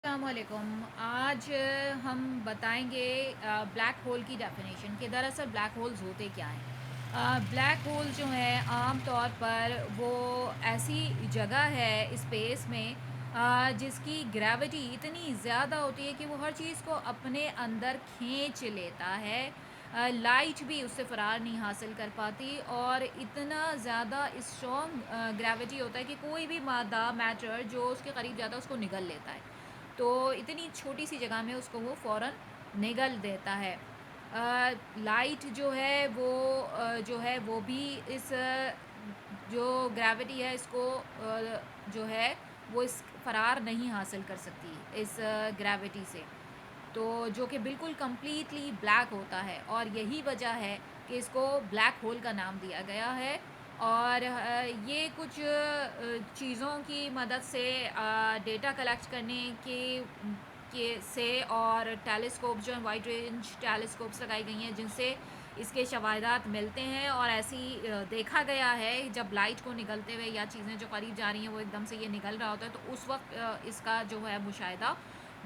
अस्सलामुअलैकुम। आज हम बताएंगे ब्लैक होल की डेफिनेशन कि दरअसल ब्लैक होल्स होते क्या हैं। ब्लैक होल जो है आम तौर पर वो ऐसी जगह है स्पेस में जिसकी ग्रेविटी इतनी ज़्यादा होती है कि वो हर चीज़ को अपने अंदर खींच लेता है। लाइट भी उससे फ़रार नहीं हासिल कर पाती और इतना ज़्यादा स्ट्रॉन्ग ग्रेविटी होता है कि कोई भी मादा मैटर जो उसके करीब जाता है उसको निगल लेता है। तो इतनी छोटी सी जगह में उसको वो फ़ौरन निगल देता है। लाइट जो है वो जो है वो भी इस जो ग्रेविटी है इसको जो है वो इस फ़रार नहीं हासिल कर सकती इस ग्रेविटी से। तो जो कि बिल्कुल कंप्लीटली ब्लैक होता है और यही वजह है कि इसको ब्लैक होल का नाम दिया गया है। और ये कुछ चीज़ों की मदद से डेटा कलेक्ट करने के से और टेलीस्कोप जो है वाइड रेंज टेलीस्कोप्स लगाई गई हैं जिनसे इसके शवाहदात मिलते हैं। और ऐसी देखा गया है जब लाइट को निकलते हुए या चीज़ें जो करीब जा रही हैं वो एकदम से ये निकल रहा होता है तो उस वक्त इसका जो है मुशाहिदा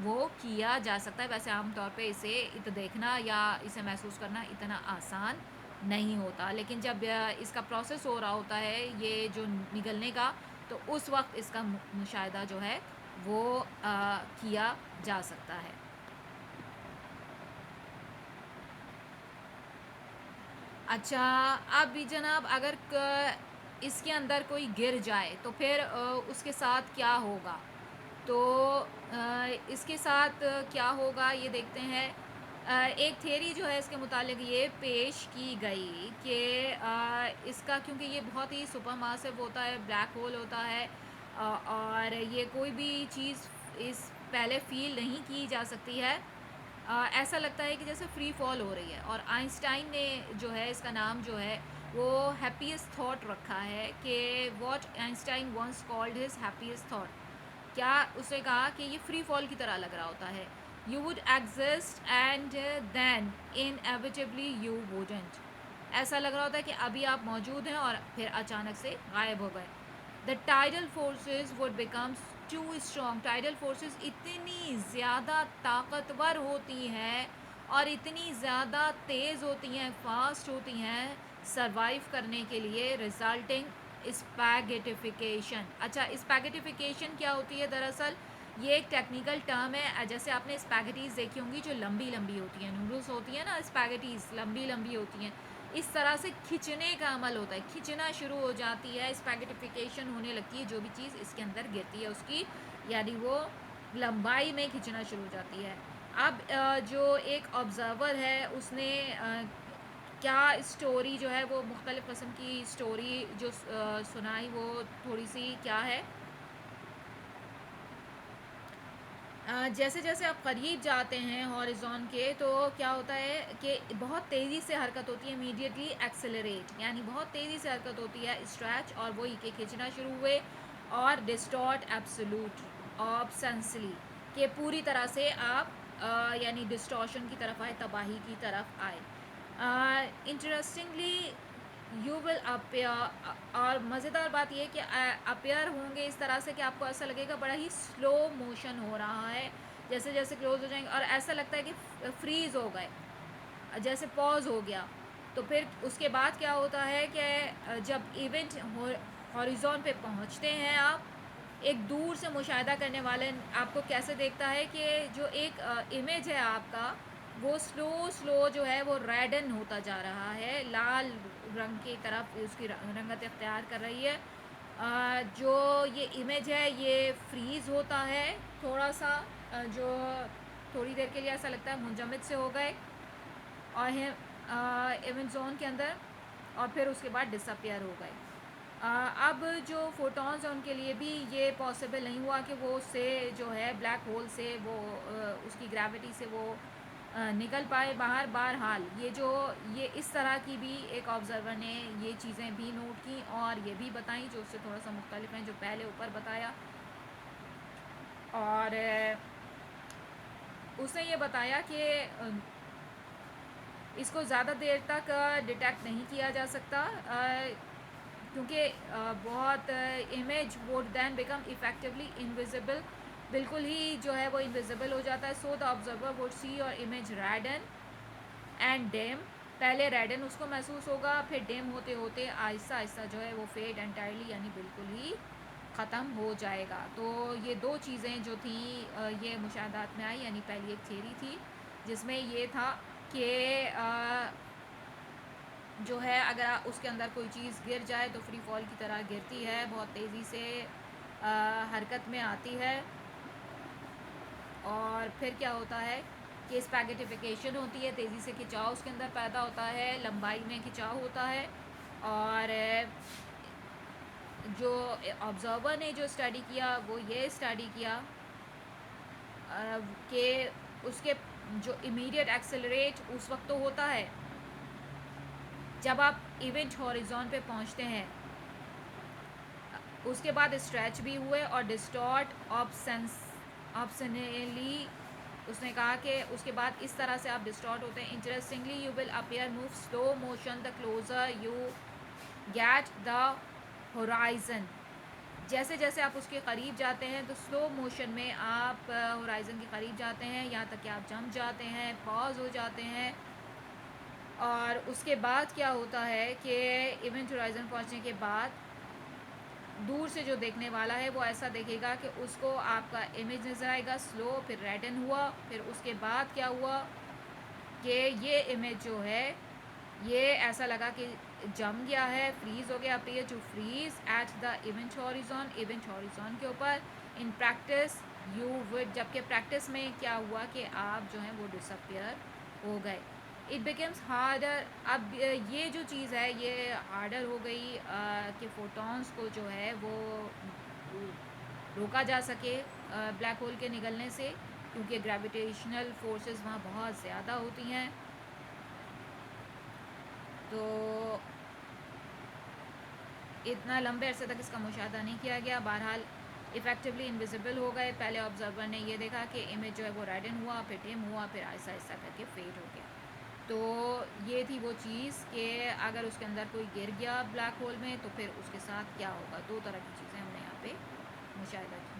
वो किया जा सकता है। वैसे आम तौर पे इसे देखना या इसे महसूस करना इतना आसान नहीं होता, लेकिन जब इसका प्रोसेस हो रहा होता है ये जो निगलने का, तो उस वक्त इसका मुशाहिदा जो है वो किया जा सकता है। अच्छा, अब भी जनाब अगर इसके अंदर कोई गिर जाए तो फिर उसके साथ क्या होगा? तो इसके साथ क्या होगा ये देखते हैं। एक थ्योरी जो है इसके मुतालिक ये पेश की गई कि इसका क्योंकि ये बहुत ही सुपरमासिव होता है, ब्लैक होल होता है, और ये कोई भी चीज़ इस पहले फील नहीं की जा सकती है। ऐसा लगता है कि जैसे फ्री फॉल हो रही है। और आइंस्टाइन ने जो है इसका नाम जो है वो हैप्पीएस्ट थॉट रखा है कि what Einstein once called his happiest thought. क्या उसने कहा कि ये फ्री फॉल की तरह लग रहा होता है। You would exist and then inevitably you wouldn't. ऐसा लग रहा होता है कि अभी आप मौजूद हैं और फिर अचानक से गायब हो गए। The tidal forces would becomes too strong. Tidal forces इतनी ज़्यादा ताकतवर होती हैं और इतनी ज़्यादा तेज़ होती हैं, फास्ट होती हैं सरवाइव करने के लिए, रिजल्टिंग स्पैगेटिफिकेशन। अच्छा, स्पैगेटिफिकेशन क्या होती है? दरअसल ये एक टेक्निकल टर्म है। जैसे आपने स्पैगेटीज़ देखी होंगी जो लंबी लंबी होती हैं, नूडल्स होती हैं ना, स्पैगेटीज़ लंबी लंबी होती हैं। इस तरह से खिंचने का अमल होता है, खिंचना शुरू हो जाती है, स्पैगेटिफिकेशन होने लगती है। जो भी चीज़ इसके अंदर गिरती है उसकी, यानी वो लंबाई में खिंचना शुरू हो जाती है। अब जो एक ऑब्ज़र्वर है उसने क्या स्टोरी जो है वो मुख्तलिफ़ किस्म की स्टोरी जो सुनाई वो थोड़ी सी क्या है। जैसे जैसे आप करीब जाते हैं हॉरिज़ॉन के तो क्या होता है कि बहुत तेज़ी से हरकत होती है, इमीडिएटली एक्सेलरेट, यानी बहुत तेज़ी से हरकत होती है, स्ट्रेच और वही के खींचना शुरू हुए। और डिस्टॉर्ट एब्सोल्यूट ऑब्सेंसली कि पूरी तरह से आप यानी डिस्टॉर्शन की तरफ आए, तबाही की तरफ आए। Interestingly you will appear. और मज़ेदार बात यह कि अपेयर होंगे इस तरह से कि आपको ऐसा लगेगा बड़ा ही स्लो मोशन हो रहा है, जैसे जैसे क्लोज हो जाएंगे और ऐसा लगता है कि फ्रीज़ हो गए, जैसे पॉज हो गया। तो फिर उसके बाद क्या होता है कि जब इवेंट हॉरिजॉन पे पहुंचते हैं आप, एक दूर से मुशाहिदा करने वाले आपको कैसे देखता है कि जो एक इमेज है आपका वो स्लो स्लो जो है वो रेडन होता जा रहा है, लाल रंग की तरफ उसकी रंगत इख्तियार कर रही है। जो ये इमेज है ये फ्रीज़ होता है थोड़ा सा, जो थोड़ी देर के लिए ऐसा लगता है मुंजमद से हो गए और इवेंट जोन के अंदर, और फिर उसके बाद डिसअपियर हो गए। अब जो फोटॉन्स हैं उनके लिए भी ये पॉसिबल नहीं हुआ कि वो उससे जो है ब्लैक होल से वो उसकी ग्रेविटी से वो निकल पाए बाहर। बहरहाल ये इस तरह की भी एक ऑब्ज़र्वर ने ये चीज़ें भी नोट की और ये भी बताई जो उससे थोड़ा सा मुख्तलिफ हैं जो पहले ऊपर बताया। और उसने ये बताया कि इसको ज़्यादा देर तक डिटेक्ट नहीं किया जा सकता, क्योंकि बहुत image would then become effectively invisible बिल्कुल ही जो है वो इनविजिबल हो जाता है। So the observer would see your image redden and dim. पहले रेडन उसको महसूस होगा, फिर डिम होते होते आहिस्ता आहिस्ता जो है वो फेड एंटायरली यानी बिल्कुल ही ख़त्म हो जाएगा। तो ये दो चीज़ें जो थी ये मुशाहदात में आई, यानी पहली एक थ्योरी थी जिसमें ये था कि जो है अगर उसके अंदर कोई चीज़ गिर जाए तो फ्री फॉल की तरह गिरती है, बहुत तेज़ी से हरकत में आती है, और फिर क्या होता है कि स्पैगेटिफिकेशन होती है, तेज़ी से खिंचाव उसके अंदर पैदा होता है, लंबाई में खिंचाव होता है। और जो ऑब्जर्वर ने जो स्टडी किया वो ये स्टडी किया कि उसके जो इमीडिएट एक्सेलरेट उस वक्त तो होता है जब आप इवेंट हॉरिजॉन पे पहुंचते हैं, उसके बाद स्ट्रेच भी हुए और डिस्टॉर्ट ऑप्शनली उसने कहा कि उसके बाद इस तरह से आप डिस्टॉर्ट होते हैं। Interestingly you will appear move slow motion the closure you get the horizon. जैसे जैसे आप उसके करीब जाते हैं तो स्लो मोशन में आप होराइजन के करीब जाते हैं, यहाँ तक कि आप जंप जाते हैं, पॉज हो जाते हैं। और उसके बाद क्या होता है कि इवेंट होराइजन पहुँचने के बाद दूर से जो देखने वाला है वो ऐसा देखेगा कि उसको आपका इमेज नज़र आएगा स्लो, फिर रेडन हुआ, फिर उसके बाद क्या हुआ कि ये इमेज जो है ये ऐसा लगा कि जम गया है, फ्रीज़ हो गया, appear to freeze at the event horizon के ऊपर। इन प्रैक्टिस यू वुड, जबकि प्रैक्टिस में क्या हुआ कि आप जो हैं वो डिसअपियर हो गए। इट बिकम्स हार्डर, अब ये जो चीज़ है ये हार्डर हो गई कि फोटॉन्स को जो है वो रोका जा सके ब्लैक होल के निकलने से, क्योंकि ग्रेविटेशनल फोर्सेस वहाँ बहुत ज़्यादा होती हैं। तो इतना लंबे अरसे तक इसका मुशाहदा नहीं किया गया। बहरहाल इफ़ेक्टिवली इनविजिबल हो गए। पहले ऑब्जर्वर ने ये देखा कि इमेज जो है वो रेडन हुआ, फिर डिम हुआ, फिर आहिस्ता आहिस्ता करके फेड हो गया। तो ये थी वो चीज़ कि अगर उसके अंदर कोई गिर गया ब्लैक होल में तो फिर उसके साथ क्या होगा। दो तरह की चीज़ें हमने यहाँ पे मुशाहिदा की।